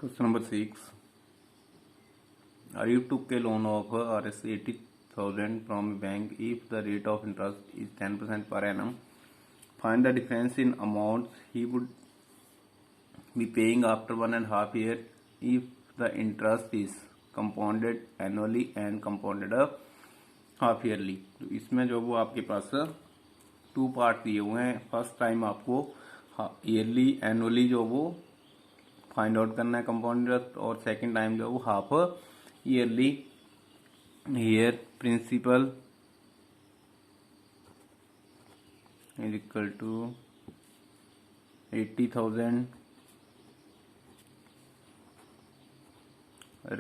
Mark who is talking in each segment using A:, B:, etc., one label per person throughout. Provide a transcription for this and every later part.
A: Question number 6. You took a loan of Rs 80,000 from a bank. If the rate of interest is 10% per annum, find the difference in amounts he would be paying after 1.5 years if the interest is compounded annually and compounded half yearly. तो इसमें जो वो आपके पास 2 part दिए हुए हैं. First time आपको yearly annually जो वो फाइंड आउट करना है कंपाउंड इंटरेस्ट, और सेकंड टाइम जो वो half yearly. Here principal is equal to 80,000,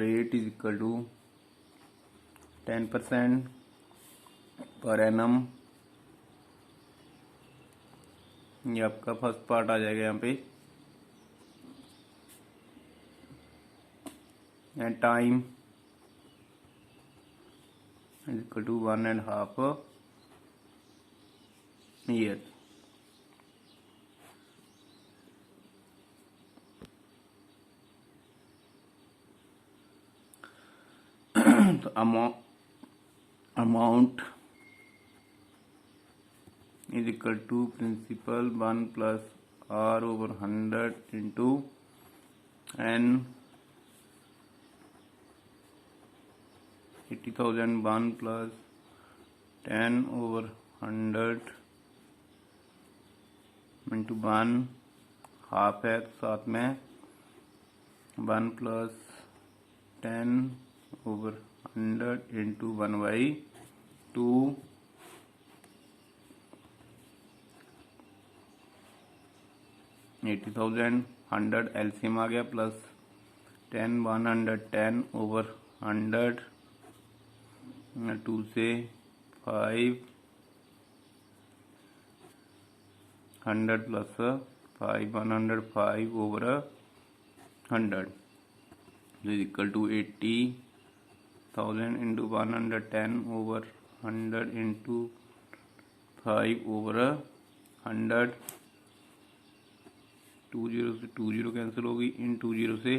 A: rate is equal to 10% per annum. ये आपका फर्स्ट पार्ट आ जाएगा यहाँ पे. And time is equal to 1.5 years. तो amount is equal to principal 1 plus R over 100 into N. 80,000 1 plus 10 over 100 into 1 half है, साथ में 1 plus 10 over 100 into 1/2. 80,000 100 LCM आ गया, प्लस 10 110 over 100, 2 से 5, 100 plus 5 105 over 100 is equal to 80,000 into 110 over 100 into 5 over 100. 2 0 से 2 0 cancel होगी, इन 2 0 से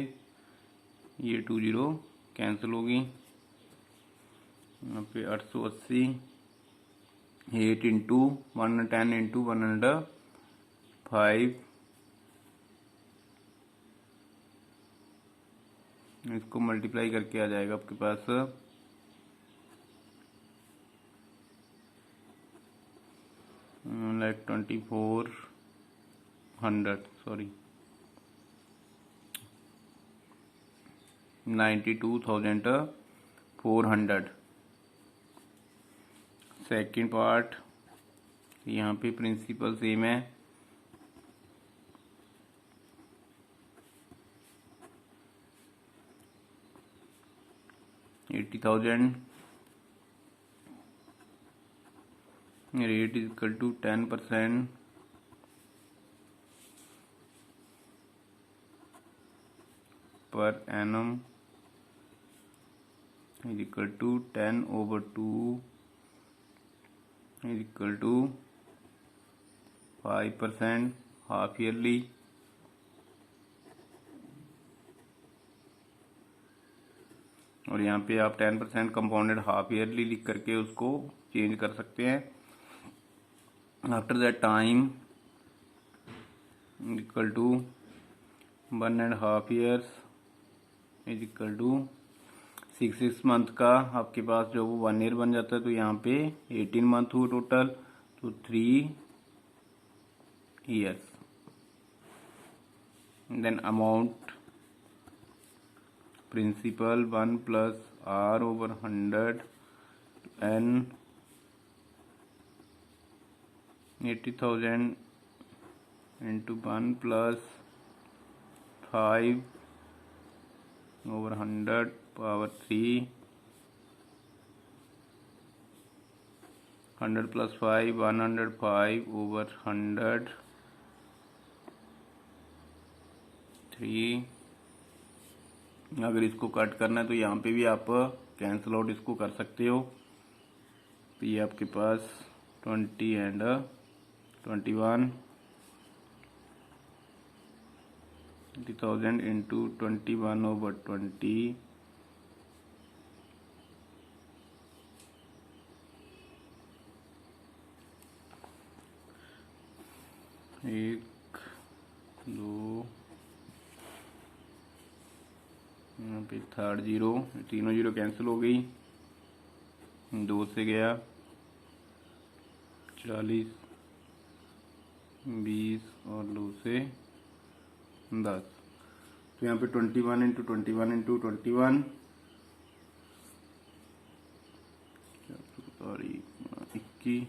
A: ये 2 0 कैंसिल होगी. यहाँ पे 880, 8 इंटू 110 इंटू 105. इसको मल्टीप्लाई करके आ जाएगा आपके पास 92,400. सेकेंड पार्ट, यहाँ पे प्रिंसिपल सेम है. $80,000, rate is equal to 10% per annum is equal to 10 over 2 is equal to 5% half yearly. और यहाँ पे आप 10% कंपाउंडेड हाफ ईयरली लिख करके उसको चेंज कर सकते हैं. After that time equal to 1.5 years is equal to 6 month का आपके पास जो वो 1 year बन जाता है. तो यहाँ पे 18 मंथ हुए टोटल, तो 3 years. Then amount principal 1 plus R over 100 N. 80,000 into 1 plus 5 over 100 power 3. 100 plus 5 105 over 100 3. अगर इसको कट करना है तो यहाँ पे भी आप कैंसिल आउट इसको कर सकते हो. तो ये आपके पास 20 एंड 21 20,000 into 21/20 एक दो, यहाँ पे थर्ड जीरो, तीनों जीरो कैंसिल हो गई, 2 से गया 40, 20 और 2 से 10। तो यहाँ पे 21 इंटू 21 इंटू 21 21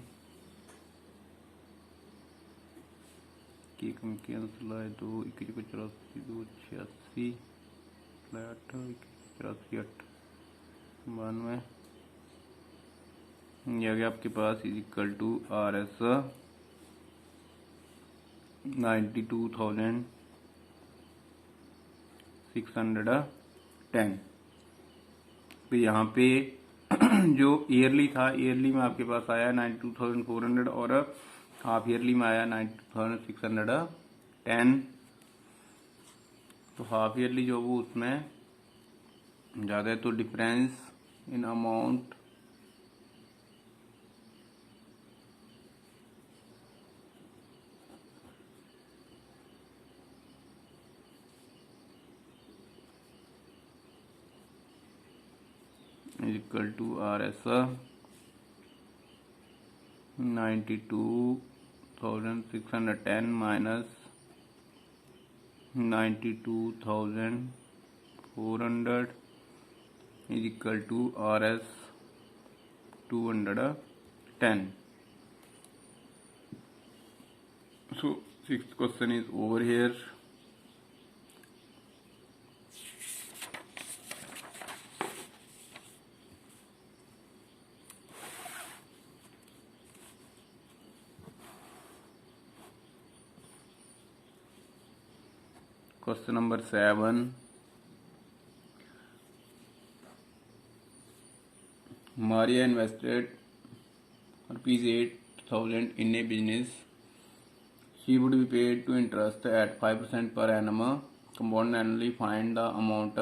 A: कम कैंसिल आए 2 21 को 84 2 86 फ्लैट 84 8 92 ये आ गया आपके पास इज इक्वल टू RS 92,610। तो यहाँ पे जो ईयरली था, ईयरली में आपके पास आया 92,400 और हाफ ईयरली में आया 92,610। तो हाफ ईयरली जो वो उसमें ज़्यादा है, तो difference in amount is equal to RS 92,610 minus 92,400 is equal to RS 210. So sixth question is over here. Question number 7. Maria invested ₹8,000 in a business. She would be paid to interest at 5% per annum. Compound annually. Find the amount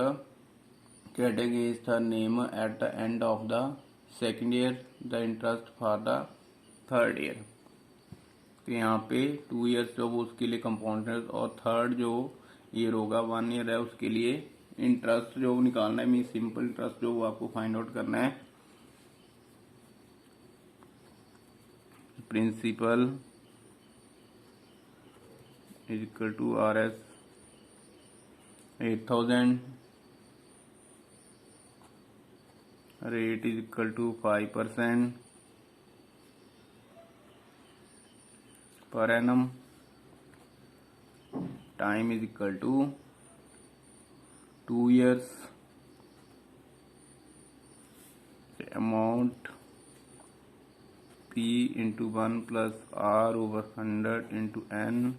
A: credited against her name at the end of the second year. The interest for the third year. तो यहाँ पे 2 years जो वो उसके लिए compound और third जो year होगा 1 ईयर है उसके लिए इंटरेस्ट जो निकालना है, मीन सिंपल इंटरेस्ट जो वो आपको फाइंड आउट करना है। Principal is equal to RS 8,000, rate is equal to 5% per annum, time is equal to 2 years, the amount P into 1 plus R over 100 into N,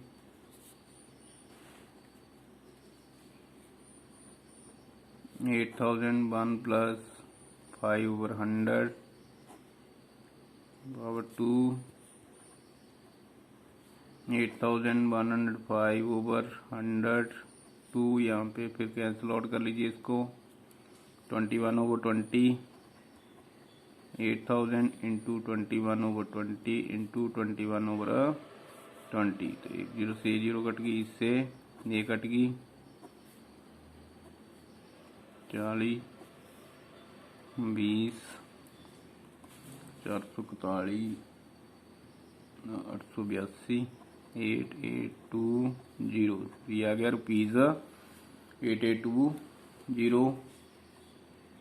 A: $8,001 plus 5 over 100 power 2, 8,105 over 100 2, यहाँ पे फिर cancel out कर लीजिए इसको, 21 over 20, 8,000 into 21 over 20 into 21 over 20। तो 1 0 से 0 cut गई, इससे ये कट गई 40 20 441 882 8820। ये आ गया ₹8820।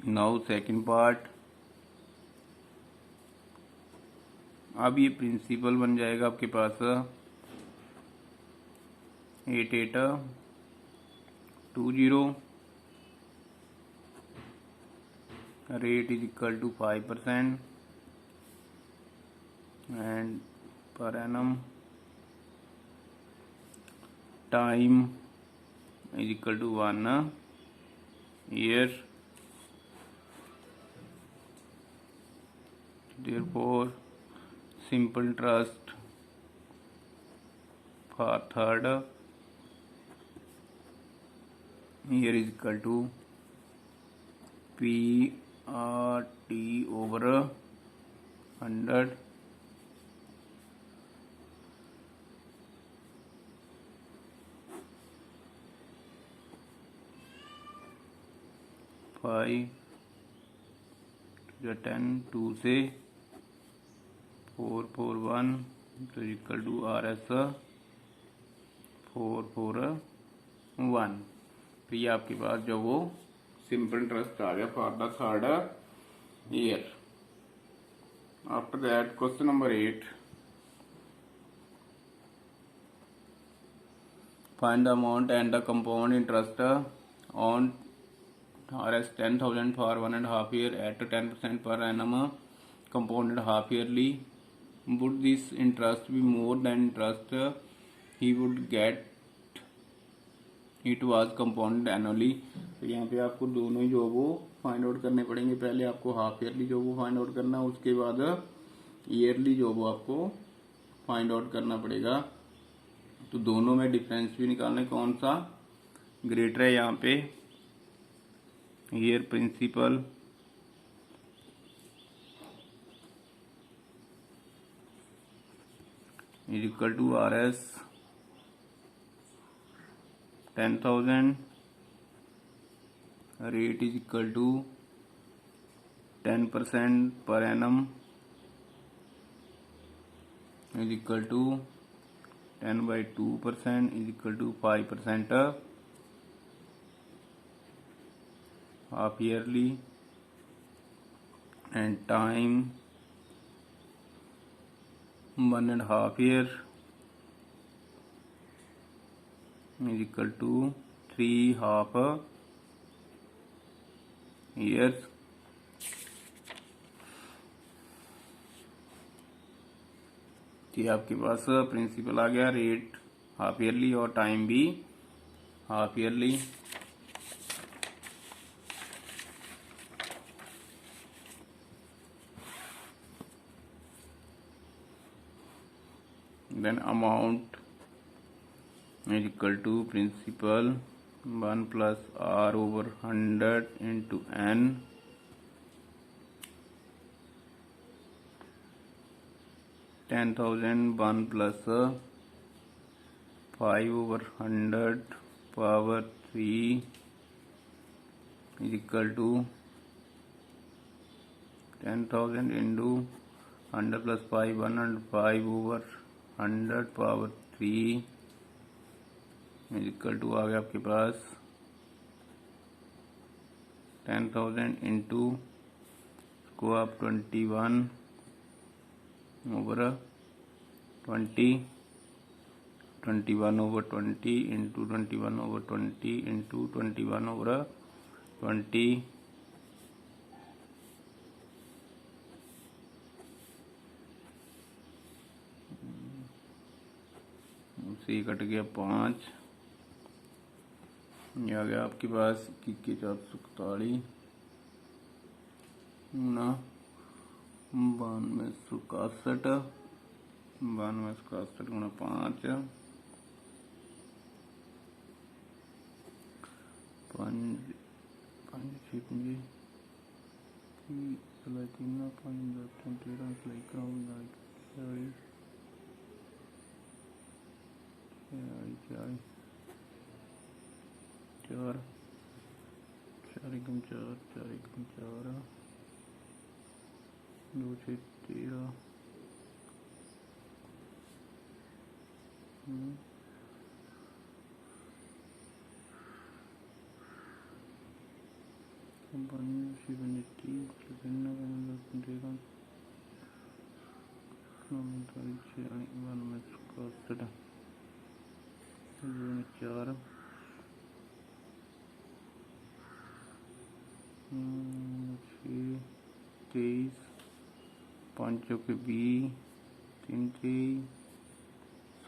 A: Now second part. अब ये प्रिंसिपल बन जाएगा आपके पास 8820, rate is equal to 5% and per annum, time is equal to 1 year, therefore simple interest for third here is equal to PRT over 100 5 to 10 2 से 441 तो इक्वल टू RS 441। तो ये आपके पास जो वो सिंपल इंटरेस्ट आ गया for the third year. After that question number 8, find the amount and the compound interest on RS 10,000 for 1.5 year at 10% per annum compounded half yearly. Would this interest be more than interest he would get it was compounded annually? तो यहाँ पे आपको दोनों ही जो वो find out करने पड़ेंगे। पहले आपको हाफ ईयरली जो वो फाइंड आउट करना, उसके बाद ईयरली जो वो आपको फाइंड आउट करना पड़ेगा। तो दोनों में डिफरेंस भी निकालने कौन सा ग्रेटर है। यहाँ पे year principal is equal to RS 10,000, rate is equal to 10% per annum is equal to 10 by 2% is equal to 5% half yearly, and time 1.5 year is equal to 3 half years। ये आपके पास principal आ गया, rate half yearly और time भी half yearly. Then amount is equal to principal 1 plus R over 100 into N, $10,000 plus 5 over 100 power 3 is equal to 10,000 into 100 plus 5 105 over 100 power 3 is equal to आ गया आपके पास 10,000 into को आप 21 over 20 21 over 20 into 21 over 20 into 21 over 20 उसी cut गया 5। ये आ गया आपके पास 21,441 ना 92,61 92,61 गुणा 5 5 6 पूंजी 3 5 10 13 सिलाई कराऊंगा 4 4 एकम 4 4 एकम 4 2 6 13 कंपनी 70 कितना करना 13 1 में 61 4 23 5 चौके 20 3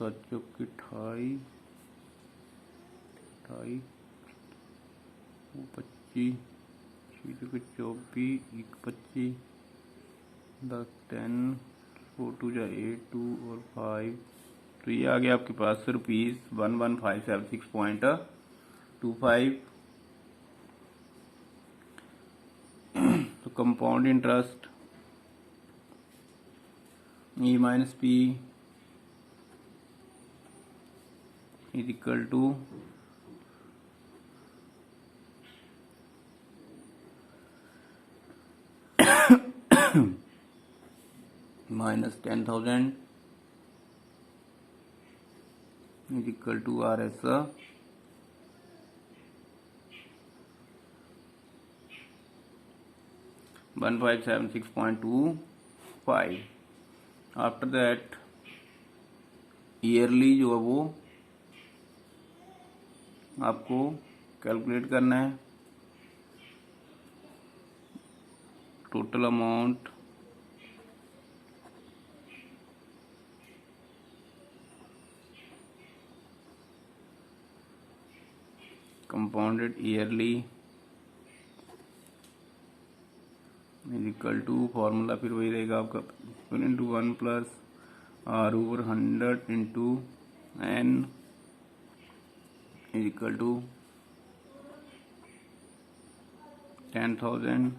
A: 7 चौके 28 25 6 चौके 24 1 25 10 10 4 2 जा 8 2 और 5। तो ये आ गया आपके पास ₹11,576.25। Compound interest E minus P is equal to minus 10,000 is equal to RS 1576.25. After that yearly जो है वो आपको कैलकुलेट करना है। Total amount compounded yearly is equal to, formula फिर वही रहेगा आपका, into 1 plus R over 100 into N is equal to 10,000,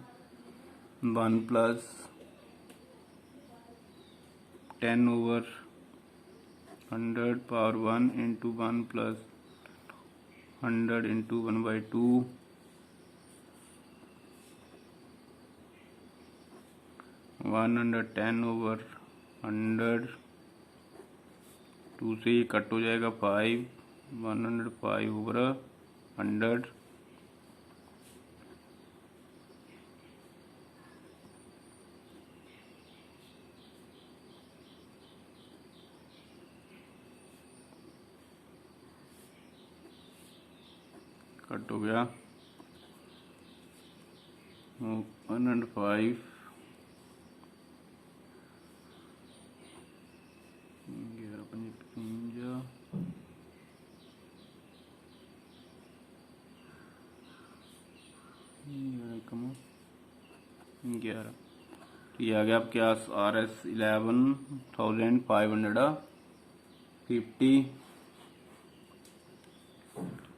A: 1 plus 10 over 100 power 1 into 1 plus 100 into 1/2 110 over 100, 2 से ये कट हो जाएगा 5, 105 ओवर 100, कट हो गया 105, 11, ये आ गया आपके पास RS 11,550।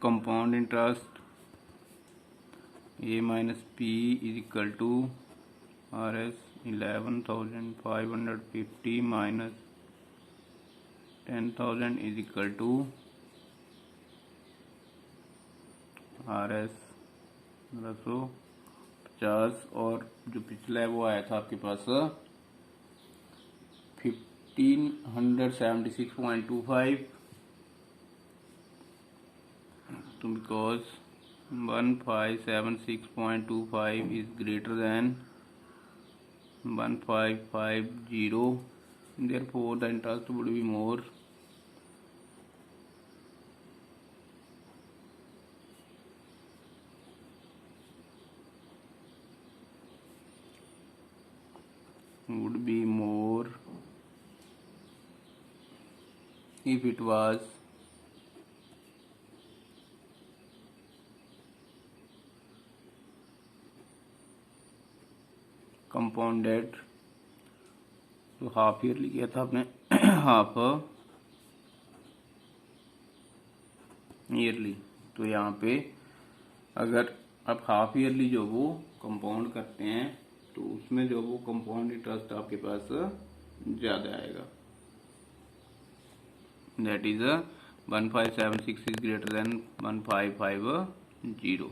A: Compound interest A minus P is equal to RS 11,550 minus 10,000 is equal to RS 1250, और जो पिछला है वो आया था आपके पास 1576.25, तो because 1576.25 is greater than 1550, therefore the interest would be more. Would be more if it was compounded. तो हाफ ईयरली किया था आपने, हाफ ईयरली, तो यहाँ पे अगर आप हाफ ईयरली जो वो कंपाउंड करते हैं तो उसमें जो वो कंपाउंड इंटरेस्ट आपके पास ज़्यादा आएगा, that is 1576 is greater than 1550।